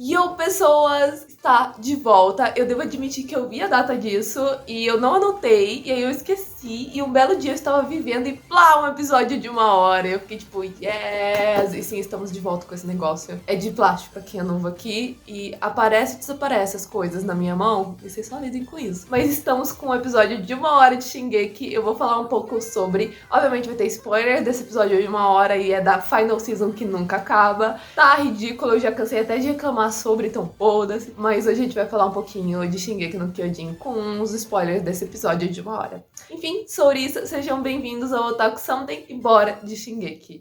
Yo, pessoas! Está de volta. Eu devo admitir que eu vi a data disso e eu não anotei, e aí eu esqueci. E um belo dia eu estava vivendo e plá, um episódio de 1 hora. Eu fiquei tipo, yes! E sim, estamos de volta com esse negócio. É de plástico pra quem é novo aqui e aparece e desaparece as coisas na minha mão e vocês só lidem com isso. Mas estamos com um episódio de 1 hora de Shingeki. Eu vou falar um pouco sobre. Obviamente vai ter spoiler desse episódio de 1 hora e é da Final Season que nunca acaba. Tá ridículo, eu já cansei até de reclamar sobre, então foda-se. Mas hoje a gente vai falar um pouquinho de Shingeki no Kyojin com os spoilers desse episódio de 1 hora. Enfim, sou Orisa, sejam bem-vindos ao Otaku Something e bora de Shingeki.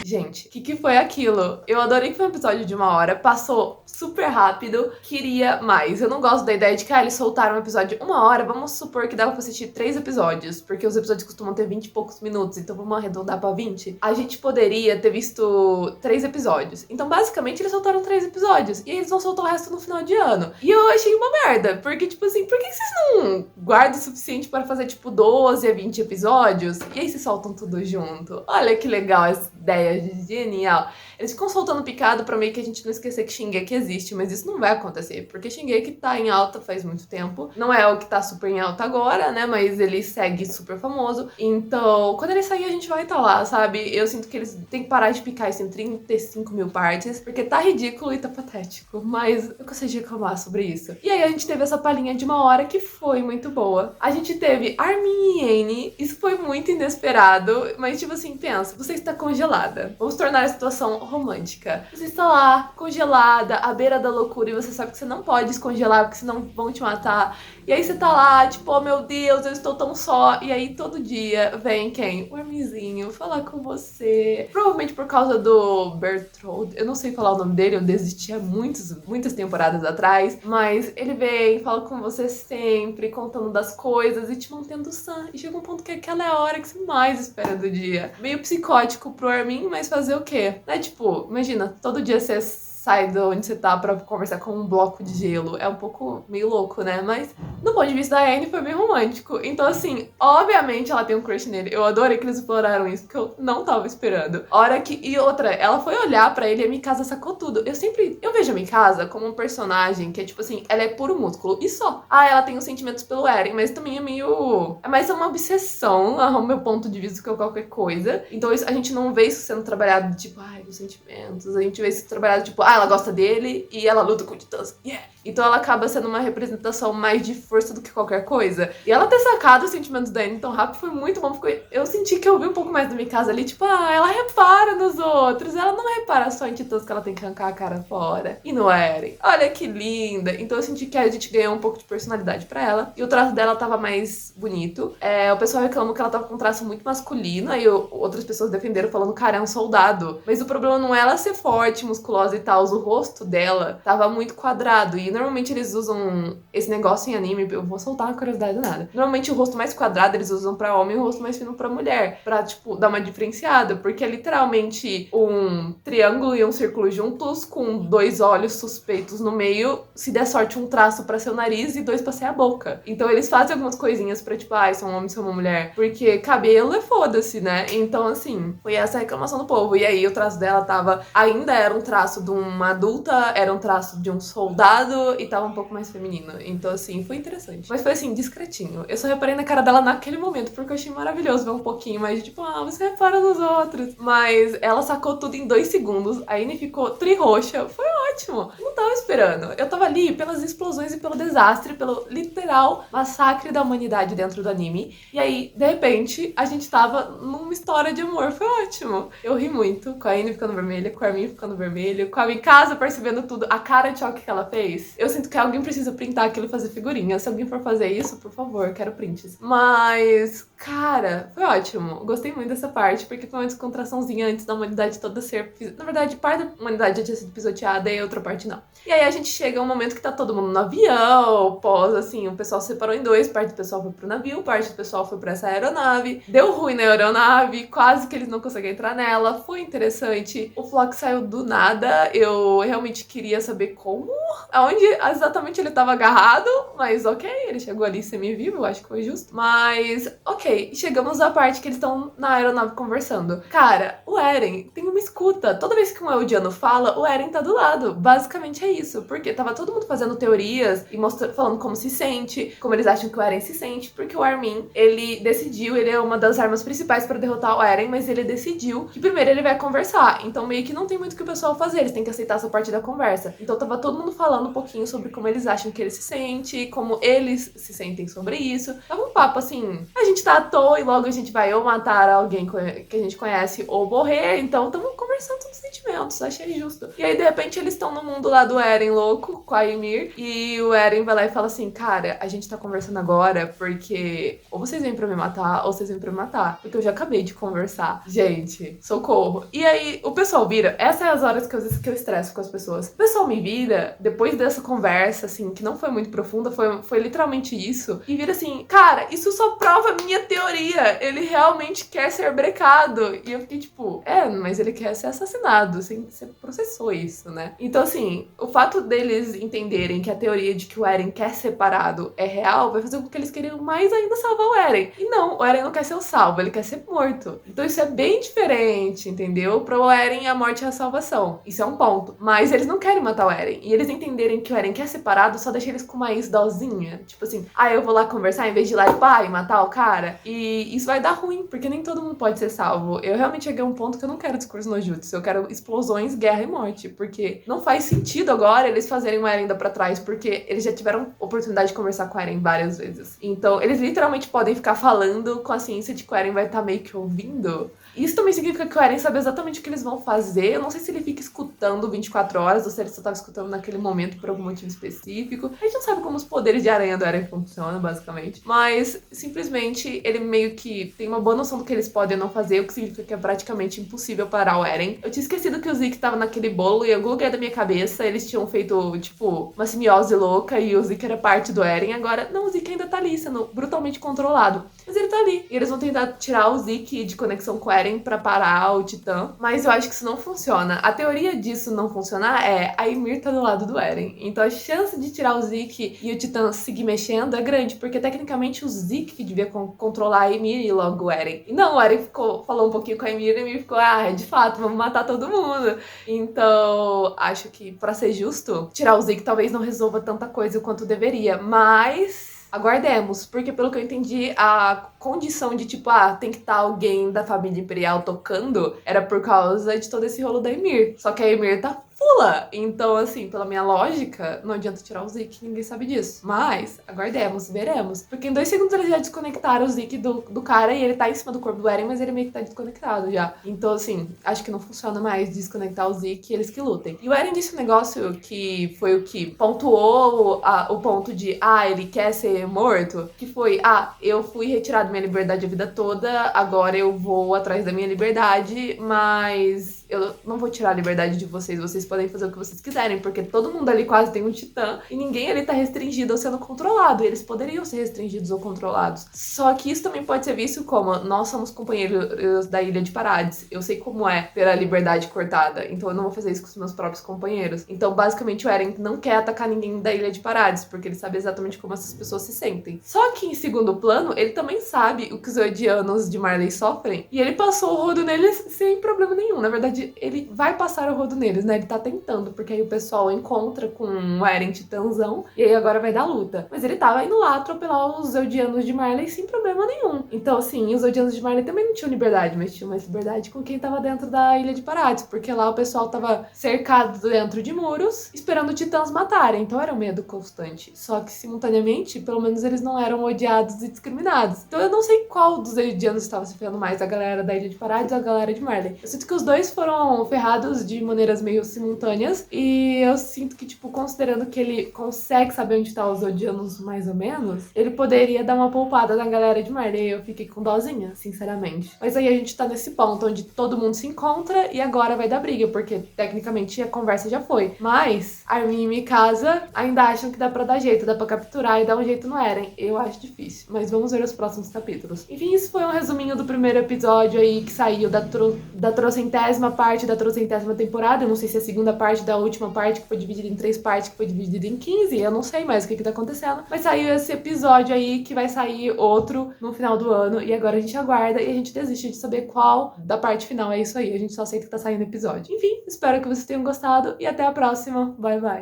Gente, o que foi aquilo? Eu adorei que foi um episódio de 1 hora, passou super rápido, queria mais. Eu não gosto da ideia de que eles soltaram um episódio de 1 hora, vamos supor que dava pra assistir 3 episódios, porque os episódios costumam ter 20 e poucos minutos, então vamos arredondar pra 20. A gente poderia ter visto 3 episódios. Então, basicamente, eles soltaram 3 episódios, e aí eles vão soltar o resto no final de ano. E eu achei uma merda, porque, tipo assim, por que vocês não guardam o suficiente para fazer, tipo, 12 a 20 episódios? E aí vocês soltam tudo junto. Olha que legal essa ideia, genial. Eles ficam soltando picado pra meio que a gente não esquecer que Shingeki existe, mas isso não vai acontecer, porque Shingeki tá em alta faz muito tempo. Não é o que tá super em alta agora, né, mas ele segue super famoso. Então, quando ele sair, a gente vai estar lá, sabe? Eu sinto que eles têm que parar de picar isso em 35 mil partes, porque tá ridículo e tá patético, mas eu cansei de reclamar sobre isso. E aí a gente teve essa palhinha de 1 hora que foi muito boa. A gente teve Armin e Anne, isso foi muito inesperado, mas tipo assim, pensa, você está congelada. Vamos tornar a situação romântica. Você está lá, congelada, à beira da loucura, e você sabe que você não pode descongelar, porque senão vão te matar. E aí você tá lá, tipo, oh meu Deus, eu estou tão só. E aí todo dia vem quem? O Arminzinho falar com você. Provavelmente por causa do Berthold. Eu não sei falar o nome dele, eu desisti há muitas temporadas atrás. Mas ele vem, fala com você sempre, contando das coisas e te mantendo sã. E chega um ponto que aquela é a hora que você mais espera do dia. Meio psicótico pro Armin, mas fazer o quê? Né? Tipo, imagina, todo dia você sai de onde você tá pra conversar com um bloco de gelo. É um pouco meio louco, né? Mas, do ponto de vista da Anne, foi bem romântico. Então, assim, obviamente ela tem um crush nele. Eu adorei que eles exploraram isso, porque eu não tava esperando. A hora que... E outra, ela foi olhar pra ele e a Mikasa sacou tudo. Eu vejo a Mikasa como um personagem que é, tipo assim, ela é puro músculo. E só. Ah, ela tem os sentimentos pelo Eren, mas também é meio... É mais uma obsessão, ao meu ponto de vista, que é qualquer coisa. Então, a gente não vê isso sendo trabalhado, tipo, ai, os sentimentos. A gente vê isso trabalhado, tipo, ela gosta dele e ela luta com titãs. Yeah! Então ela acaba sendo uma representação mais de força do que qualquer coisa. E ela ter sacado os sentimentos da Anne tão rápido foi muito bom, porque eu senti que eu vi um pouco mais da Mikasa ali, tipo, ela repara nos outros. Ela não repara só em titãs que ela tem que arrancar a cara fora. E no Eren. Olha que linda. Então eu senti que a gente ganhou um pouco de personalidade pra ela. E o traço dela tava mais bonito. O pessoal reclamou que ela tava com um traço muito masculino. Aí outras pessoas defenderam falando, cara, é um soldado. Mas o problema não é ela ser forte, musculosa e tal. O rosto dela tava muito quadrado. E normalmente eles usam esse negócio em anime. Eu vou soltar uma curiosidade do nada. Normalmente o rosto mais quadrado eles usam pra homem e o rosto mais fino pra mulher. Pra, tipo, dar uma diferenciada. Porque é literalmente um triângulo e um círculo juntos com 2 olhos suspeitos no meio. Se der sorte, um traço pra ser o nariz e 2 pra ser a boca. Então eles fazem algumas coisinhas pra, tipo, são um homem, são uma mulher. Porque cabelo é foda-se, né? Então, assim, foi essa a reclamação do povo. E aí o traço dela ainda era um traço de uma adulta, era um traço de um soldado e tava um pouco mais feminino. Então, assim, foi interessante. Mas foi, assim, discretinho. Eu só reparei na cara dela naquele momento, porque eu achei maravilhoso ver um pouquinho mais de, tipo, você repara nos outros. Mas ela sacou tudo em 2 segundos, a Anne ficou tri-roxa. Foi ótimo. Não tava esperando. Eu tava ali pelas explosões e pelo desastre, pelo literal massacre da humanidade dentro do anime. E aí, de repente, a gente tava numa história de amor. Foi ótimo. Eu ri muito com a Anne ficando vermelha, com a Armin ficando vermelho, com a Mikasa percebendo tudo, a cara de choque que ela fez. Eu sinto que alguém precisa printar aquilo e fazer figurinha. Se alguém for fazer isso, por favor, quero prints. Mas, Cara, foi ótimo. Gostei muito dessa parte, porque foi uma descontraçãozinha antes da humanidade toda ser... Na verdade, parte da humanidade já tinha sido pisoteada e a outra parte não. E aí a gente chega a um momento que tá todo mundo no avião, pós, assim, o pessoal se separou em dois, parte do pessoal foi pro navio, parte do pessoal foi pra essa aeronave. Deu ruim na aeronave, quase que eles não conseguiam entrar nela. Foi interessante. O Flock saiu do nada, eu realmente queria saber como, aonde exatamente ele tava agarrado, mas ok, ele chegou ali semi-vivo, eu acho que foi justo. Mas, ok. Chegamos à parte que eles estão na aeronave conversando. Cara, o Eren tem uma escuta. Toda vez que um Eldiano fala, o Eren tá do lado. Basicamente é isso. Porque tava todo mundo fazendo teorias e falando como se sente, como eles acham que o Eren se sente. Porque o Armin, ele decidiu, ele é uma das armas principais pra derrotar o Eren, mas ele decidiu que primeiro ele vai conversar. Então meio que não tem muito o que o pessoal fazer, eles têm que aceitar essa parte da conversa. Então tava todo mundo falando um pouquinho sobre como eles acham que ele se sente, como eles se sentem sobre isso. Tava um papo assim, a gente tá à toa e logo a gente vai ou matar alguém que a gente conhece ou morrer, então estamos conversando sobre sentimentos, achei justo. E aí de repente eles estão no mundo lá do Eren louco, com a Ymir, e o Eren vai lá e fala assim, cara, a gente tá conversando agora porque ou vocês vêm pra me matar ou vocês vêm pra me matar, porque eu já acabei de conversar. Gente, socorro. E aí o pessoal vira, essas são as horas que eu estresso com as pessoas. O pessoal me vira, depois dessa conversa, assim, que não foi muito profunda, foi literalmente isso, e vira assim, cara, isso só prova a minha teoria, ele realmente quer ser brecado. E eu fiquei tipo, mas ele quer ser assassinado, assim, você processou isso, né? Então assim, o fato deles entenderem que a teoria de que o Eren quer ser parado é real, vai fazer com que eles queriam mais ainda salvar o Eren. E não, o Eren não quer ser o salvo, ele quer ser morto. Então isso é bem diferente, entendeu? Pro Eren a morte é a salvação. Isso é um ponto. Mas eles não querem matar o Eren. E eles entenderem que o Eren quer ser parado, só deixa eles com uma isdozinha. Tipo assim, eu vou lá conversar em vez de ir lá e pá, e matar o cara. E isso vai dar ruim, porque nem todo mundo pode ser salvo. Eu realmente cheguei a um ponto que eu não quero discurso no Jutsu. Eu quero explosões, guerra e morte. Porque não faz sentido agora eles fazerem o Eren dar pra trás, porque eles já tiveram oportunidade de conversar com o Eren várias vezes. Então, eles literalmente podem ficar falando com a ciência de que o Eren vai estar meio que ouvindo. Isso também significa que o Eren sabe exatamente o que eles vão fazer. Eu não sei se ele fica escutando 24 horas ou se ele só tava escutando naquele momento por algum motivo específico. A gente não sabe como os poderes de aranha do Eren funcionam, basicamente. Mas, simplesmente, ele meio que tem uma boa noção do que eles podem ou não fazer, o que significa que é praticamente impossível parar o Eren. Eu tinha esquecido que o Zeke tava naquele bolo e em algum lugar da minha cabeça eles tinham feito, tipo, uma simbiose louca e o Zeke era parte do Eren. Agora, não, o Zeke ainda tá ali, sendo brutalmente controlado. Mas ele tá ali. E eles vão tentar tirar o Zeke de conexão com o Eren pra parar o Titã. Mas eu acho que isso não funciona. A teoria disso não funcionar é a Ymir tá do lado do Eren. Então a chance de tirar o Zeke e o Titã seguir mexendo é grande, porque tecnicamente o Zeke que devia controlar a Ymir e logo o Eren. E não, o Eren falou um pouquinho com a Ymir e a Ymir ficou, de fato, vamos matar todo mundo. Então, acho que pra ser justo, tirar o Zeke talvez não resolva tanta coisa quanto deveria, mas aguardemos, porque pelo que eu entendi, a condição de tipo, tem que estar alguém da família imperial tocando, era por causa de todo esse rolo da Ymir. Só que a Ymir tá fula. Então, assim, pela minha lógica, não adianta tirar o Zeke, ninguém sabe disso. Mas, aguardemos, veremos. Porque em 2 segundos eles já desconectaram o Zeke do cara e ele tá em cima do corpo do Eren, mas ele meio que tá desconectado já. Então, assim, acho que não funciona mais desconectar o Zeke e eles que lutem. E o Eren disse um negócio que foi o que pontuou o ponto de, ele quer ser morto, que foi, eu fui retirado da minha liberdade a vida toda, agora eu vou atrás da minha liberdade, mas eu não vou tirar a liberdade de vocês, vocês podem fazer o que vocês quiserem, porque todo mundo ali quase tem um titã e ninguém ali tá restringido ou sendo controlado, e eles poderiam ser restringidos ou controlados. Só que isso também pode ser visto como, nós somos companheiros da Ilha de Parades, eu sei como é ter a liberdade cortada, então eu não vou fazer isso com os meus próprios companheiros. Então, basicamente, o Eren não quer atacar ninguém da Ilha de Parades, porque ele sabe exatamente como essas pessoas se sentem. Só que, em segundo plano, ele também sabe o que os Eldianos de Marley sofrem, e ele passou o rodo neles sem problema nenhum. Na verdade, ele vai passar o rodo neles, né? Ele tá tentando, porque aí o pessoal encontra com o Eren titãzão, e aí agora vai dar luta. Mas ele tava indo lá atropelar os Eldianos de Marley sem problema nenhum. Então, assim, os Eldianos de Marley também não tinham liberdade, mas tinham mais liberdade com quem tava dentro da Ilha de Parades, porque lá o pessoal tava cercado dentro de muros, esperando titãs matarem. Então era um medo constante. Só que, simultaneamente, pelo menos eles não eram odiados e discriminados. Então eu não sei qual dos Eldianos estava se ferrando mais, a galera da Ilha de Parades ou a galera de Marley. Eu sinto que os dois foram foram ferrados de maneiras meio simultâneas. E eu sinto que, tipo, considerando que ele consegue saber onde tá os Odianos mais ou menos, ele poderia dar uma poupada na galera de Marley. Eu fiquei com dozinha, sinceramente. Mas aí a gente tá nesse ponto onde todo mundo se encontra e agora vai dar briga, porque tecnicamente a conversa já foi. Mas Armin e Mikasa ainda acham que dá pra dar jeito, dá pra capturar e dar um jeito no Eren. Eu acho difícil, mas vamos ver os próximos capítulos. Enfim, isso foi um resuminho do primeiro episódio aí que saiu da trocentésima parte da trocentésima temporada. Eu não sei se é a segunda parte da última parte, que foi dividida em 3 partes, que foi dividida em 15. Eu não sei mais o que tá acontecendo. Mas saiu esse episódio aí, que vai sair outro no final do ano. E agora a gente aguarda e a gente desiste de saber qual da parte final é isso aí. A gente só aceita que tá saindo episódio. Enfim, espero que vocês tenham gostado e até a próxima. Bye, bye.